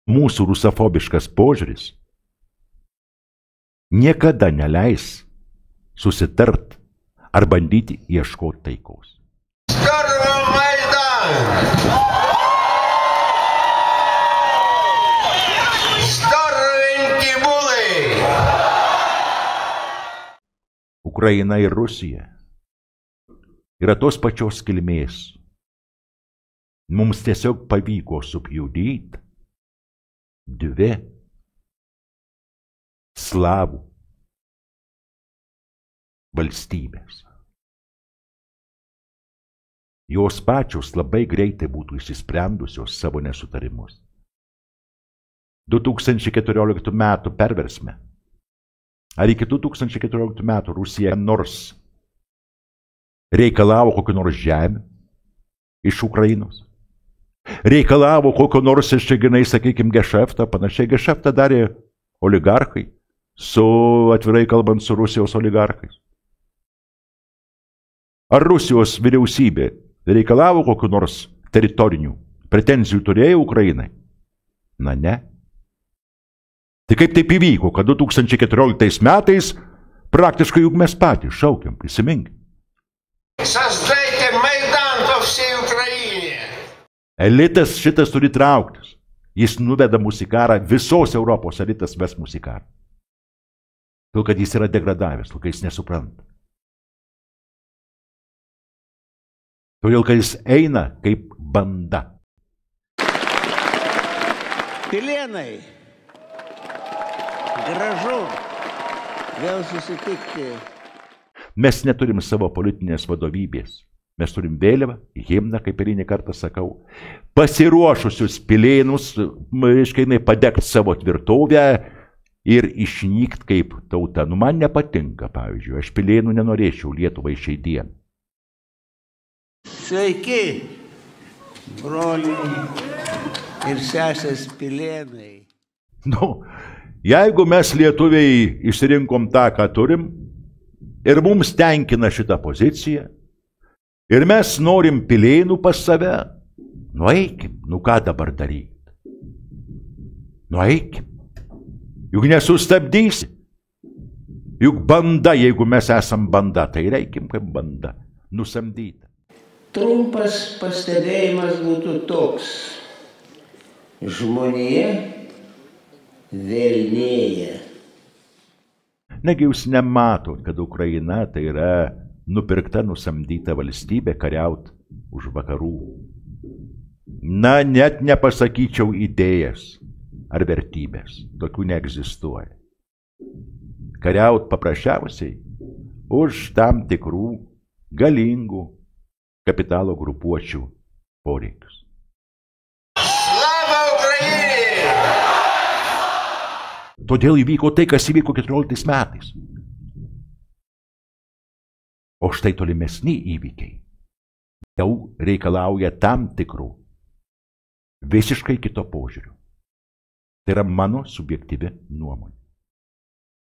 mūsų rusofobiškas požiūris niekada neleis susitart ar bandyti ieškoti taikos. Ukraina ir Rusija yra tos pačios kilmės. Mums tiesiog pavyko supjudyti dvi slavų valstybės. Jos pačios labai greitai būtų išsisprendusios savo nesutarimus. 2014 metų perversme ar iki 2014 metų Rusija nors reikalavo kokio nors žemę iš Ukrainos, reikalavo kokio nors iščiaginai, sakykime, gešeftą, panašiai gešeftą darė oligarchai, atvirai kalbant su Rusijos oligarchais. Ar Rusijos vyriausybė reikalavo kokiu nors teritorinių pretenzijų turėjo Ukrainai? Na ne. Tai kaip taip įvyko, kad 2014 metais praktiškai juk mes patys šaukiam, prisiminkim. Elitas šitas turi trauktis. Jis nuveda mus į karą, visos Europos elitas ves mus į karą. Todėl, kad jis yra degradavęs, todėl, kad jis nesupranta. Todėl, kad jis eina kaip banda. Pilėnai, gražu vėl susitikti. Mes neturim savo politinės vadovybės. Mes turim vėliavą, himną, kaip ir kartą sakau, pasiruošusius pilėnus, reiškia, padegti savo tvirtovę ir išnykt kaip tauta. Nu, man nepatinka, pavyzdžiui, aš pilėnų nenorėčiau Lietuvai šiai dienai. Sveiki, broliai ir sesės pilėnai. Nu, jeigu mes lietuviai išsirinkom tą, ką turim, ir mums tenkina šitą poziciją, ir mes norim pilėnų pas save, nueikim, nu ką dabar daryti? Nueikim. Juk nesustabdysi. Juk banda, jeigu mes esam banda, tai reikim kaip banda, nusamdyta. Trumpas pastebėjimas būtų toks. Žmonija velnėja. Negi jūs nematot, kad Ukraina tai yra nupirkta, nusamdyta valstybė kariaut už vakarų. Na, net nepasakyčiau idėjas ar vertybės. Tokių neegzistuoja. Kariaut paprasčiausiai už tam tikrų galingų kapitalo grupuočių poreikius. Slava Ukrainai! Todėl įvyko tai, kas įvyko 14 metais. O štai tolimesni įvykiai jau reikalauja tam tikrų visiškai kito požiūrių. Tai yra mano subjektyvi nuomonė.